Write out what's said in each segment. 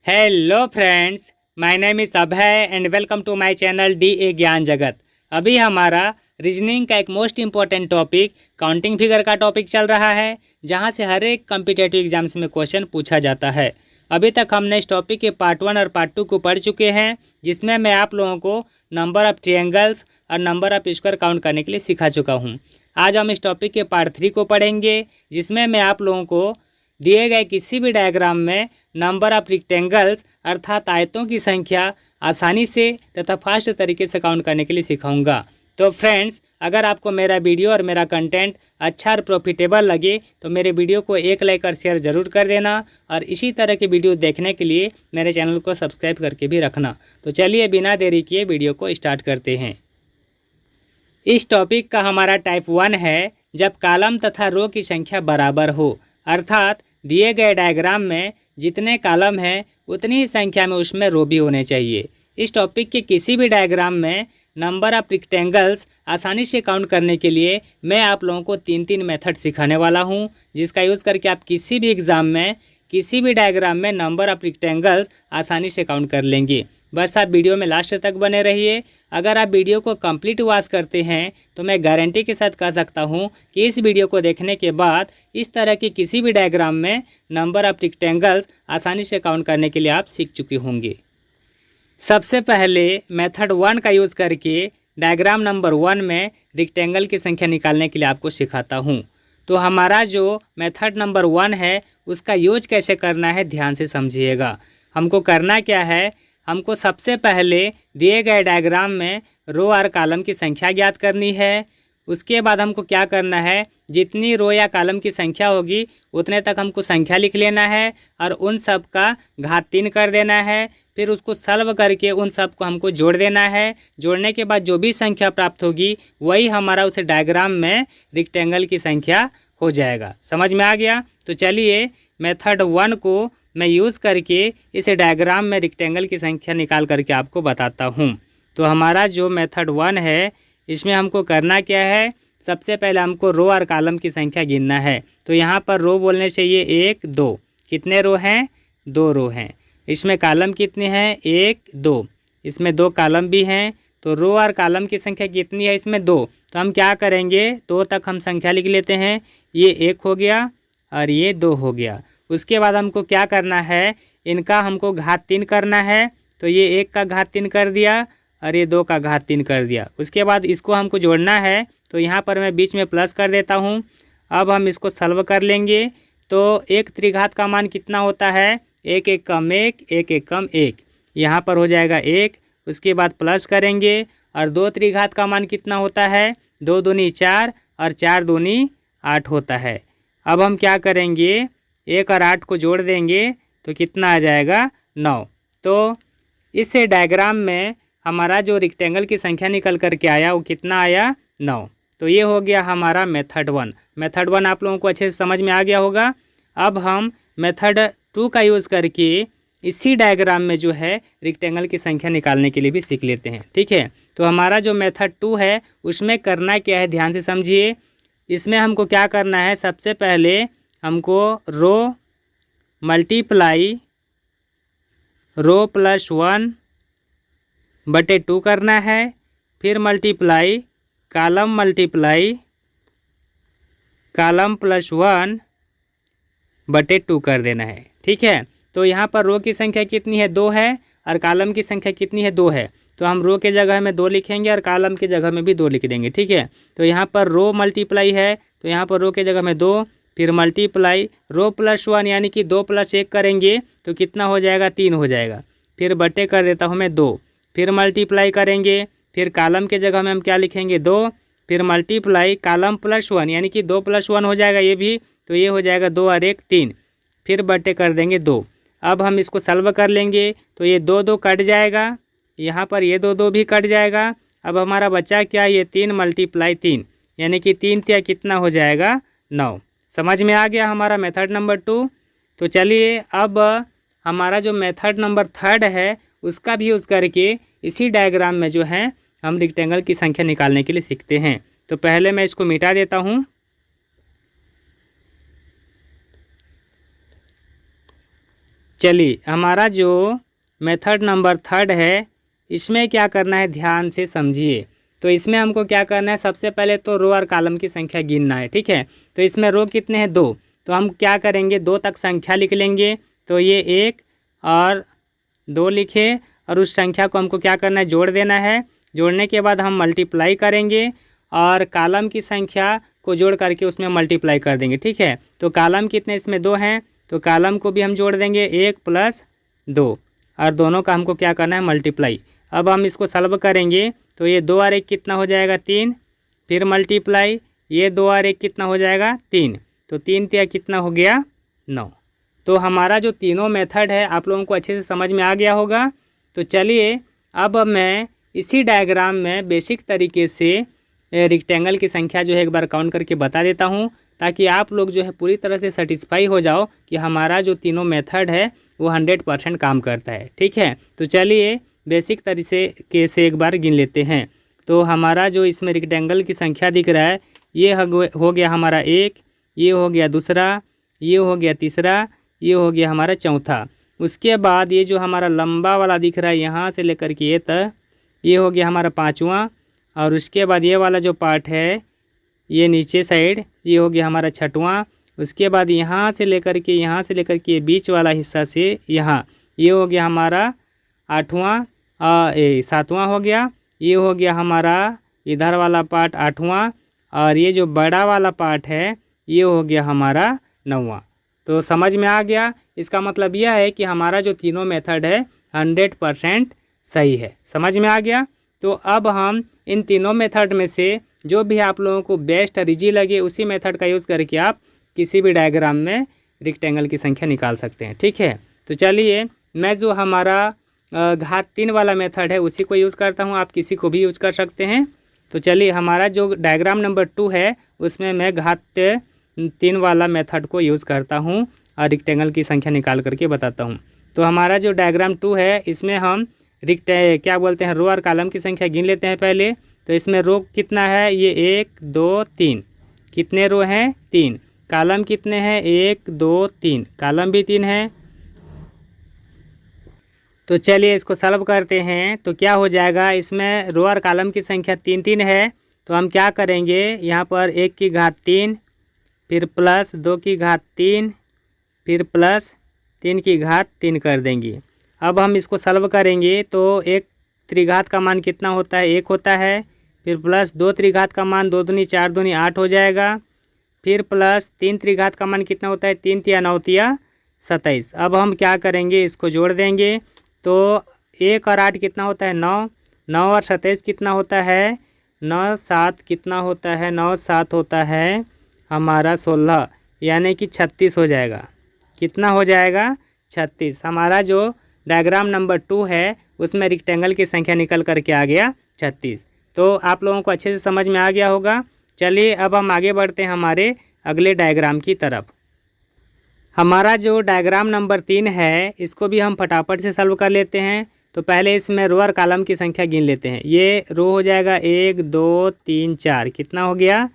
Hello friends, my name is Abhay and welcome to my channel D A Gyan Jagat. अभी हमारा reasoning का एक most important topic counting figure का topic चल रहा है, जहां से हर एक कम्पिटेटिव एग्जाम्स में क्वेश्चन पूछा जाता है। अभी तक हमने इस टॉपिक के पार्ट 1 और पार्ट 2 को पढ़ चुके हैं, जिसमें मैं आप लोगों को नंबर ऑफ ट्रायंगल्स और नंबर ऑफ स्क्वायर काउंट करने के लिए सिखा चुका हूँ। आज हम इस टॉपिक के पार्ट 3 को पढ़ेंगे, जिसमें मैं आप लोगों को दिए गए किसी भी डायग्राम में नंबर ऑफ रेक्टेंगल्स अर्थात आयतों की संख्या आसानी से तथा फास्ट तरीके से काउंट करने के लिए सिखाऊंगा। तो फ्रेंड्स, अगर आपको मेरा वीडियो और मेरा कंटेंट अच्छा और प्रॉफिटेबल लगे तो मेरे वीडियो को एक लाइक और शेयर ज़रूर कर देना, और इसी तरह के वीडियो देखने के लिए मेरे चैनल को सब्सक्राइब करके भी रखना। तो चलिए बिना देरी किए वीडियो को स्टार्ट करते हैं। इस टॉपिक का हमारा टाइप 1 है जब कॉलम तथा रो की संख्या बराबर हो, अर्थात दिए गए डायग्राम में जितने कॉलम हैं उतनी ही संख्या में उसमें रो भी होने चाहिए। इस टॉपिक के किसी भी डायग्राम में नंबर ऑफ रेक्टेंगल्स आसानी से काउंट करने के लिए मैं आप लोगों को 3 मेथड सिखाने वाला हूं, जिसका यूज़ करके आप किसी भी एग्ज़ाम में किसी भी डायग्राम में नंबर ऑफ रेक्टेंगल्स आसानी से काउंट कर लेंगे। बस आप वीडियो में लास्ट तक बने रहिए। अगर आप वीडियो को कंप्लीट वॉच करते हैं तो मैं गारंटी के साथ कह सकता हूं कि इस वीडियो को देखने के बाद इस तरह के किसी भी डायग्राम में नंबर ऑफ रेक्टेंगल्स आसानी से काउंट करने के लिए आप सीख चुके होंगे। सबसे पहले मेथड 1 का यूज़ करके डायग्राम नंबर 1 में रेक्टेंगल की संख्या निकालने के लिए आपको सिखाता हूँ। तो हमारा जो मेथड नंबर 1 है उसका यूज कैसे करना है ध्यान से समझिएगा। हमको करना क्या है, हमको सबसे पहले दिए गए डायग्राम में रो और कॉलम की संख्या ज्ञात करनी है। उसके बाद हमको क्या करना है, जितनी रो या कॉलम की संख्या होगी उतने तक हमको संख्या लिख लेना है और उन सब का घात 3 कर देना है। फिर उसको सॉल्व करके उन सब को हमको जोड़ देना है। जोड़ने के बाद जो भी संख्या प्राप्त होगी वही हमारा उस डायग्राम में रेक्टेंगल की संख्या हो जाएगा। समझ में आ गया? तो चलिए मेथड 1 को मैं यूज़ करके इस डायग्राम में रेक्टेंगल की संख्या निकाल करके आपको बताता हूँ। तो हमारा जो मेथड 1 है इसमें हमको करना क्या है, सबसे पहले हमको रो और कॉलम की संख्या गिनना है। तो यहाँ पर रो बोलने चाहिए 1 2। कितने रो हैं? 2 रो हैं। इसमें कॉलम कितने हैं? 1 2। इसमें 2 कॉलम भी हैं। तो रो और कॉलम की संख्या कितनी है? इसमें 2। तो हम क्या करेंगे, 2 तक हम संख्या लिख लेते हैं। ये 1 हो गया और ये 2 हो गया। उसके बाद हमको क्या करना है, इनका हमको घात 3 करना है। तो ये 1 का घात 3 कर दिया और ये 2 का घात 3 कर दिया। उसके बाद इसको हमको जोड़ना है। तो यहाँ पर मैं बीच में प्लस कर देता हूँ। अब हम इसको सॉल्व कर लेंगे। तो 1 त्रिघात का मान कितना होता है? 1 1 कम 1, 1 1 कम 1। यहाँ पर हो जाएगा 1। उसके बाद प्लस करेंगे और 2 त्रिघात का मान कितना होता है? 2 दूनी 4 और 4 दूनी 8 होता है। अब हम क्या करेंगे, 1 और 8 को जोड़ देंगे तो कितना आ जाएगा? 9। तो इस डायग्राम में हमारा जो रेक्टेंगल की संख्या निकल कर के आया वो कितना आया? 9। तो ये हो गया हमारा मेथड 1। मेथड 1 आप लोगों को अच्छे से समझ में आ गया होगा। अब हम मेथड 2 का यूज़ करके इसी डायग्राम में जो है रेक्टेंगल की संख्या निकालने के लिए भी सीख लेते हैं। ठीक है, तो हमारा जो मेथड 2 है उसमें करना क्या है ध्यान से समझिए। इसमें हमको क्या करना है, सबसे पहले हमको रो मल्टीप्लाई रो प्लस 1 बटे 2 करना है। फिर मल्टीप्लाई कॉलम प्लस 1 बटे 2 कर देना है। ठीक है, तो यहाँ पर रो की संख्या कितनी है? 2 है और कॉलम की संख्या कितनी है? 2 है। तो हम रो के जगह में 2 लिखेंगे और कॉलम की जगह में भी 2 लिख देंगे। ठीक है, तो यहाँ पर रो मल्टीप्लाई है तो यहाँ पर रो के जगह में 2, फिर मल्टीप्लाई रो प्लस 1 यानी कि 2 + 1 करेंगे तो कितना हो जाएगा? 3 हो जाएगा। फिर बटे कर देता हूँ मैं 2। फिर मल्टीप्लाई करेंगे, फिर कॉलम के जगह में हम क्या लिखेंगे? 2। फिर मल्टीप्लाई कॉलम प्लस 1 यानी कि 2 + 1 हो जाएगा ये भी, तो ये हो जाएगा 2 और 1 3। फिर बटे कर देंगे 2। अब हम इसको सॉल्व कर लेंगे तो ये 2 2 कट जाएगा, यहाँ पर ये 2 2 भी कट जाएगा। अब हमारा बचा क्या? ये 3 × 3 यानी कि 3 × कितना हो जाएगा? 9। समझ में आ गया हमारा मेथड नंबर 2। तो चलिए अब हमारा जो मेथड नंबर 3 है उसका भी यूज़ करके इसी डायग्राम में जो है हम रेक्टेंगल की संख्या निकालने के लिए सीखते हैं। तो पहले मैं इसको मिटा देता हूँ। चलिए हमारा जो मेथड नंबर 3 है, इसमें क्या करना है ध्यान से समझिए। तो इसमें हमको क्या करना है, सबसे पहले तो रो और कॉलम की संख्या गिनना है, ठीक है। तो इसमें रो कितने हैं, 2। तो हम क्या करेंगे, 2 तक संख्या लिख लेंगे। तो ये 1 और 2 लिखे और उस संख्या को हमको क्या करना है, जोड़ देना है। जोड़ने के बाद हम मल्टीप्लाई करेंगे और कॉलम की संख्या को जोड़ करके उसमें मल्टीप्लाई कर देंगे, ठीक है। तो कॉलम कितने, इसमें 2 हैं, तो कॉलम को भी हम जोड़ देंगे 1 + 2 और दोनों का हमको क्या करना है, मल्टीप्लाई। अब हम इसको सॉल्व करेंगे तो ये 2 और 1 कितना हो जाएगा, 3। फिर मल्टीप्लाई, ये 2 और 1 कितना हो जाएगा, 3। तो 3 तिया कितना हो गया, 9। तो हमारा जो तीनों मेथड है आप लोगों को अच्छे से समझ में आ गया होगा। तो चलिए अब मैं इसी डायग्राम में बेसिक तरीके से रेक्टेंगल की संख्या जो है एक बार काउंट करके बता देता हूँ, ताकि आप लोग जो है पूरी तरह से सेटिस्फाई हो जाओ कि हमारा जो तीनों मेथड है वो 100% काम करता है, ठीक है। तो चलिए बेसिक तरीके से एक बार गिन लेते हैं। तो हमारा जो इसमें रेक्टेंगल की संख्या दिख रहा है, ये हो गया हमारा 1, ये हो गया दूसरा, ये हो गया तीसरा, ये हो गया हमारा चौथा। उसके बाद ये जो हमारा लंबा वाला दिख रहा है यहाँ से लेकर के ये तक, ये हो गया हमारा 5वां। और उसके बाद ये वाला जो पार्ट है ये नीचे साइड, ये हो गया हमारा 6वां। उसके बाद यहाँ से लेकर के ये बीच वाला हिस्सा से यहाँ, ये हो गया हमारा 8वां, 7वां हो गया। ये हो गया हमारा इधर वाला पार्ट 8वां और ये जो बड़ा वाला पार्ट है ये हो गया हमारा 9वां। तो समझ में आ गया। इसका मतलब यह है कि हमारा जो तीनों मेथड है 100% सही है। समझ में आ गया। तो अब हम इन तीनों मेथड में से जो भी आप लोगों को बेस्ट और ईजी लगे उसी मेथड का यूज़ करके आप किसी भी डायग्राम में रेक्टेंगल की संख्या निकाल सकते हैं, ठीक है। तो चलिए मैं जो हमारा घात 3 वाला मेथड है उसी को यूज़ करता हूँ, आप किसी को भी यूज़ कर सकते हैं। तो चलिए हमारा जो डायग्राम नंबर 2 है उसमें मैं घात 3 वाला मेथड को यूज़ करता हूँ और रेक्टेंगल की संख्या निकाल करके बताता हूँ। तो हमारा जो डायग्राम 2 है इसमें हम क्या बोलते हैं, रो और कॉलम की संख्या गिन लेते हैं पहले। तो इसमें रो कितना है, ये 1 2 3, कितने रो हैं, 3। कॉलम कितने हैं, 1 2 3, कॉलम भी 3 है। तो चलिए इसको सॉल्व करते हैं। तो क्या हो जाएगा, इसमें रो और कॉलम की संख्या 3 3 है। तो हम क्या करेंगे, यहाँ पर 1 की घात 3, फिर प्लस 2 की घात 3, फिर प्लस 3 की घात 3 कर देंगे। अब हम इसको सॉल्व करेंगे तो 1 त्रिघात का मान कितना होता है, 1 होता है। फिर प्लस 2 त्रिघात का मान 2 दूनी 4 दूनी 8 हो जाएगा। फिर प्लस 3 त्रिघात का मान कितना होता है, 3 तिया 9 तिया 27। अब हम क्या करेंगे, इसको जोड़ देंगे। तो 1 और 8 कितना होता है, 9। 9 और 27 कितना होता है, 9 7 कितना होता है, 9 7 होता है हमारा 16, यानी कि 36 हो जाएगा। कितना हो जाएगा, 36। हमारा जो डायग्राम नंबर 2 है उसमें रेक्टेंगल की संख्या निकल करके आ गया 36। तो आप लोगों को अच्छे से समझ में आ गया होगा। चलिए अब हम आगे बढ़ते हैं हमारे अगले डायग्राम की तरफ। हमारा जो डायग्राम नंबर 3 है इसको भी हम फटाफट से सॉल्व कर लेते हैं। तो पहले इसमें रो और कॉलम की संख्या गिन लेते हैं। ये रो हो जाएगा 1 2 3 4, कितना हो गया,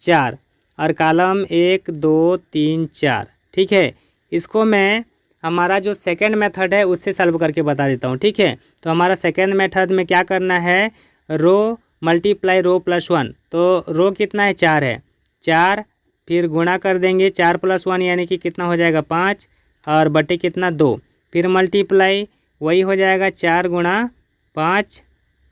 4। और कॉलम 1 2 3 4, ठीक है। इसको मैं हमारा जो सेकंड मेथड है उससे सॉल्व करके बता देता हूँ, ठीक है। तो हमारा सेकंड मेथड में क्या करना है, रो मल्टीप्लाई रो प्लस 1। तो रो कितना है, 4 है, 4 फिर गुणा कर देंगे, 4 + 1 यानी कि कितना हो जाएगा 5, और बटे कितना 2। फिर मल्टीप्लाई वही हो जाएगा 4 × 5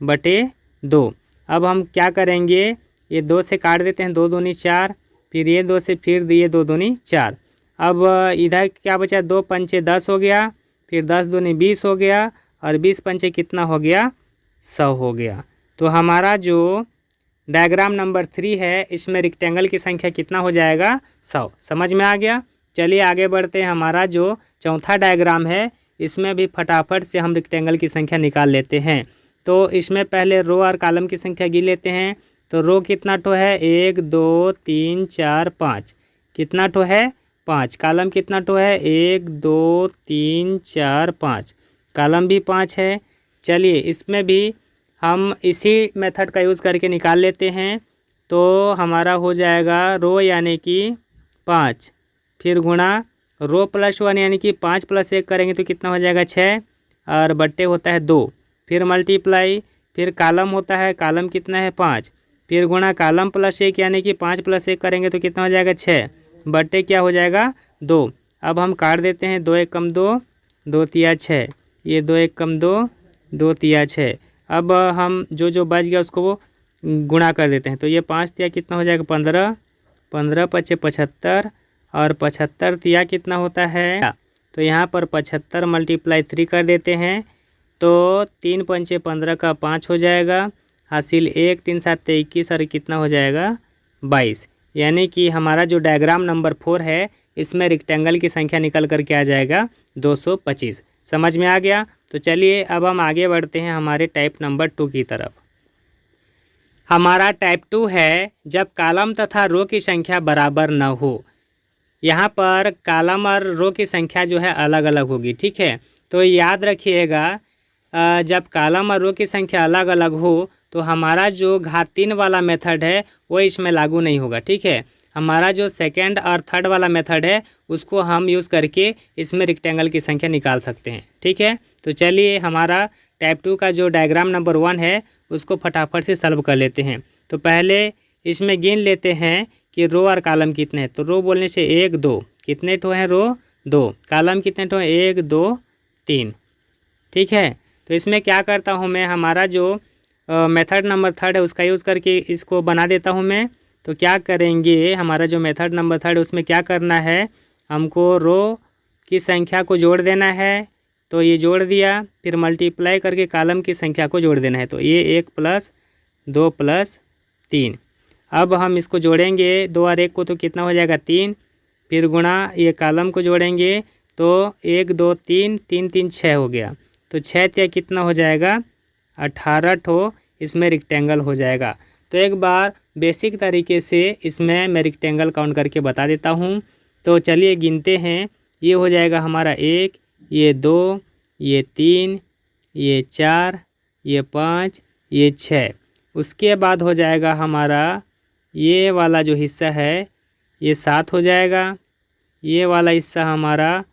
बटे 2। अब हम क्या करेंगे, ये 2 से काट देते हैं, 2 दूनी 4, फिर ये 2 से फिर ये 2 दूनी 4। अब इधर क्या बचा, 2 पंचे 10 हो गया, फिर 10 दूनी 20 हो गया, और 20 पंचे कितना हो गया, 100 हो गया। तो हमारा जो डायग्राम नंबर 3 है इसमें रेक्टेंगल की संख्या कितना हो जाएगा, 100। समझ में आ गया। चलिए आगे बढ़ते हैं। हमारा जो चौथा डायग्राम है इसमें भी फटाफट से हम रेक्टेंगल की संख्या निकाल लेते हैं। तो इसमें पहले रो और कॉलम की संख्या गिन लेते हैं। तो रो कितना ठो है, 1 2 3 4 5, कितना ठो है, 5। कॉलम कितना ठो है, 1 2 3 4 5, कॉलम भी 5 है। चलिए इसमें भी हम इसी मेथड का यूज़ करके निकाल लेते हैं। तो हमारा हो जाएगा रो यानी कि 5, फिर गुणा रो प्लस 1 यानी कि 5 प्लस 1 करेंगे तो कितना हो जाएगा 6 और बट्टे होता है 2, फिर मल्टीप्लाई, फिर कालम होता है, कालम कितना है 5, फिर गुणा कालम प्लस 1 यानी कि 5 प्लस 1 करेंगे तो कितना हो जाएगा 6 बट्टे क्या हो जाएगा 2। अब हम काट देते हैं, 2 1 कम 2, 2 तिया 6, ये 2 1 कम 2, 2 तिया 6। अब हम जो बच गया उसको वो गुणा कर देते हैं, तो ये 5 तिया कितना हो जाएगा 15, 15 पचे 75 और 75 तिया कितना होता है, तो यहाँ पर 75 मल्टीप्लाई 3 कर देते हैं तो 3 पंचे 15 का 5 हो जाएगा, हासिल 1 3 7 21 और कितना हो जाएगा 22। यानी कि हमारा जो डायग्राम नंबर 4 है इसमें रेक्टेंगल की संख्या निकल कर के आ जाएगा 225। समझ में आ गया? तो चलिए अब हम आगे बढ़ते हैं हमारे टाइप नंबर 2 की तरफ। हमारा टाइप 2 है जब कॉलम तथा रो की संख्या बराबर न हो। यहाँ पर कॉलम और रो की संख्या जो है अलग अलग होगी, ठीक है। तो याद रखिएगा जब कॉलम और रो की संख्या अलग अलग हो तो हमारा जो घात 3 वाला मेथड है वो इसमें लागू नहीं होगा, ठीक है। हमारा जो सेकंड और थर्ड वाला मेथड है उसको हम यूज़ करके इसमें रेक्टेंगल की संख्या निकाल सकते हैं, ठीक है। तो चलिए हमारा टाइप 2 का जो डायग्राम नंबर 1 है उसको फटाफट से सॉल्व कर लेते हैं। तो पहले इसमें गिन लेते हैं कि रो और कॉलम कितने हैं। तो रो बोलने से 1 2, कितने ठो हैं रो 2, कॉलम कितने ठो 1 2 3, ठीक है। तो इसमें क्या करता हूँ मैं, हमारा जो मेथड नंबर 3 है उसका यूज़ करके इसको बना देता हूँ मैं। तो क्या करेंगे, हमारा जो मेथड नंबर 3 है उसमें क्या करना है, हमको रो की संख्या को जोड़ देना है। तो ये जोड़ दिया, फिर मल्टीप्लाई करके कॉलम की संख्या को जोड़ देना है। तो ये 1 प्लस 2 प्लस 3। अब हम इसको जोड़ेंगे 2 और 1 को तो कितना हो जाएगा 3, फिर गुणा ये कॉलम को जोड़ेंगे तो 1 2 3 3 3 6 हो गया। तो 6 तिया कितना हो जाएगा 18 ठो इसमें रेक्टेंगल हो जाएगा। तो एक बार बेसिक तरीके से इसमें मैं रेक्टेंगल काउंट करके बता देता हूँ। तो चलिए गिनते हैं, ये हो जाएगा हमारा 1, ये 2, ये 3, ये 4, ये 5, ये 6। उसके बाद हो जाएगा हमारा ये वाला जो हिस्सा है ये 7 हो जाएगा, ये वाला हिस्सा हमारा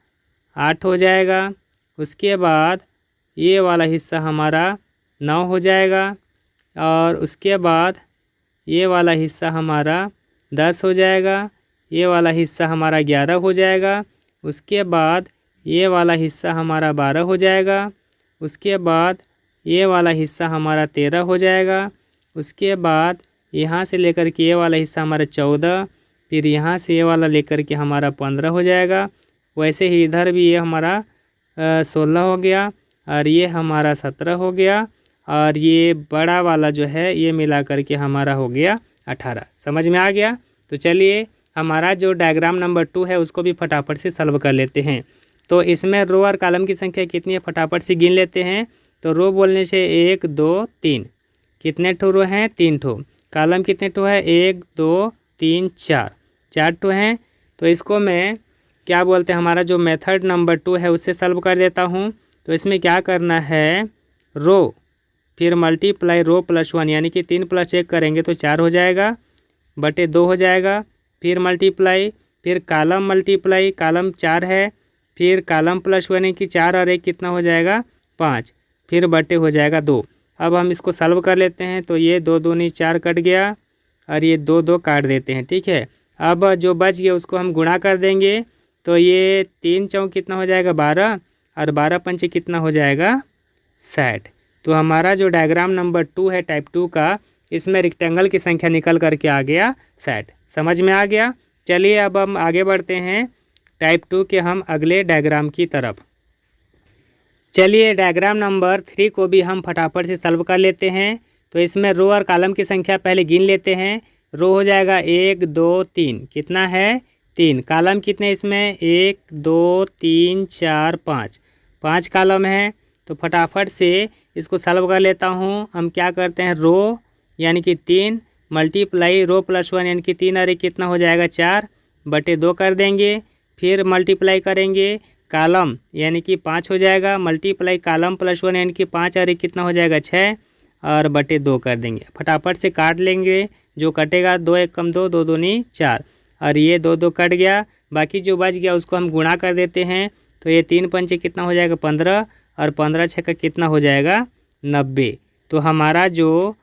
8 हो जाएगा, उसके बाद ये वाला हिस्सा हमारा 9 हो जाएगा और उसके बाद ये वाला हिस्सा हमारा 10 हो जाएगा, ये वाला हिस्सा हमारा 11 हो जाएगा, उसके बाद ये वाला हिस्सा हमारा 12 हो जाएगा, उसके बाद ये वाला हिस्सा हमारा 13 हो जाएगा, उसके बाद यहाँ से लेकर के ये वाला हिस्सा हमारा 14, फिर यहाँ से ये वाला लेकर के हमारा 15 हो जाएगा। वैसे ही इधर भी ये हमारा 16 हो गया और ये हमारा 17 हो गया और ये बड़ा वाला जो है ये मिला करके हमारा हो गया 18। समझ में आ गया? तो चलिए हमारा जो डायग्राम नंबर 2 है उसको भी फटाफट से सॉल्व कर लेते हैं। तो इसमें रो और कॉलम की संख्या कितनी है फटाफट से गिन लेते हैं। तो रो बोलने से 1 2 3, कितने ठो रो हैं 3 ठो, कॉलम कितने ठो है 1 2 3 4, 4 ठो हैं। तो इसको मैं क्या बोलते हैं, हमारा जो मेथड नंबर 2 है उससे सॉल्व कर देता हूँ। तो इसमें क्या करना है, रो फिर मल्टीप्लाई रो प्लस 1 यानी कि 3 प्लस 1 करेंगे तो 4 हो जाएगा, बटे 2 हो जाएगा, फिर मल्टीप्लाई, फिर कॉलम मल्टीप्लाई, कॉलम 4 है, फिर कॉलम प्लस 1 यानी कि 4 और 1 कितना हो जाएगा 5, फिर बटे हो जाएगा 2। अब हम इसको सॉल्व कर लेते हैं। तो ये 2 दूनी 4 कट गया और ये 2 2 काट देते हैं, ठीक है। अब जो बच गया उसको हम गुणा कर देंगे। तो ये 3 चौक कितना हो जाएगा 12 और 12 पंचे कितना हो जाएगा 60। तो हमारा जो डायग्राम नंबर 2 है टाइप 2 का, इसमें रेक्टेंगल की संख्या निकल करके आ गया 60। समझ में आ गया? चलिए अब हम आगे बढ़ते हैं टाइप 2 के हम अगले डायग्राम की तरफ। चलिए डायग्राम नंबर 3 को भी हम फटाफट से सॉल्व कर लेते हैं। तो इसमें रो और कॉलम की संख्या पहले गिन लेते हैं। रो हो जाएगा 1 2 3, कितना है 3, कॉलम कितने इसमें 1 2 3 4 5, 5 कॉलम है। तो फटाफट से इसको सॉल्व कर लेता हूँ। हम क्या करते हैं, रो यानी कि 3 मल्टीप्लाई रो प्लस 1 यानी कि 3 और 1 कितना हो जाएगा 4, बटे 2 कर देंगे, फिर मल्टीप्लाई करेंगे कॉलम यानी कि 5 हो जाएगा, मल्टीप्लाई कॉलम प्लस 1 यानी कि 5 और 1 कितना हो जाएगा 6 और बटे 2 कर देंगे। फटाफट से काट लेंगे, जो कटेगा 2 1 कम 2, 2 दूनी 4। और ये 2 2 कट गया, बाकी जो बच गया उसको हम गुणा कर देते हैं। तो ये 3 पंचे कितना हो जाएगा 15 और 15 छक्का कितना हो जाएगा 90। तो हमारा जो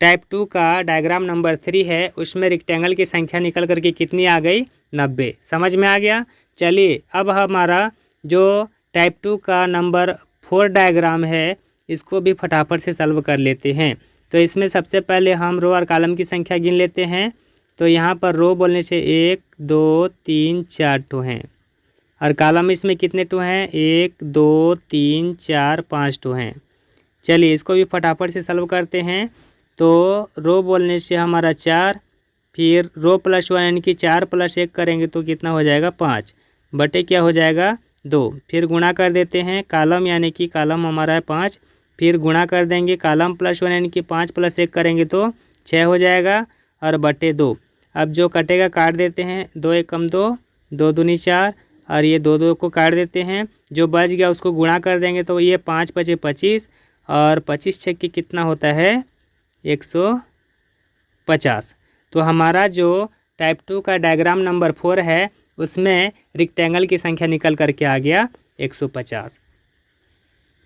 टाइप 2 का डायग्राम नंबर 3 है उसमें रेक्टेंगल की संख्या निकल करके कितनी आ गई 90। समझ में आ गया। चलिए अब हमारा जो टाइप 2 का नंबर 4 डायग्राम है इसको भी फटाफट से सॉल्व कर लेते हैं। तो इसमें सबसे पहले हम रो और कॉलम की संख्या गिन लेते हैं। तो यहाँ पर रो बोलने से 1 2 3 4 टू हैं और कॉलम इसमें कितने टू हैं 1 2 3 4 5 टू हैं। चलिए इसको भी फटाफट से सॉल्व करते हैं। तो रो बोलने से हमारा 4, फिर रो +1 यानी कि 4 + 1 करेंगे तो कितना हो जाएगा 5 बटे क्या हो जाएगा 2। फिर गुणा कर देते हैं कॉलम यानी कि कॉलम हमारा है 5, फिर गुणा कर देंगे कॉलम +1 यानी कि 5 + 1 करेंगे तो 6 हो जाएगा और बटे 2। अब जो कटेगा काट देते हैं, 2 1 2, 2 दूनी 4 और ये 2 2 को काट देते हैं। जो बच गया उसको गुणा कर देंगे तो ये 5 5 25 और 25 छक्के कितना होता है 150। तो हमारा जो टाइप 2 का डायग्राम नंबर 4 है उसमें रेक्टेंगल की संख्या निकल करके आ गया 150।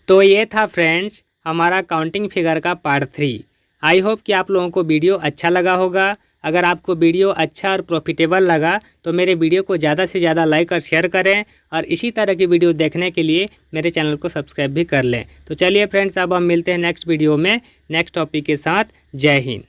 तो ये था फ्रेंड्स हमारा काउंटिंग फिगर का पार्ट 3। आई होप कि आप लोगों को वीडियो अच्छा लगा होगा। अगर आपको वीडियो अच्छा और प्रॉफिटेबल लगा तो मेरे वीडियो को ज़्यादा से ज़्यादा लाइक और शेयर करें और इसी तरह की वीडियो देखने के लिए मेरे चैनल को सब्सक्राइब भी कर लें। तो चलिए फ्रेंड्स अब हम मिलते हैं नेक्स्ट वीडियो में नेक्स्ट टॉपिक के साथ। जय हिंद।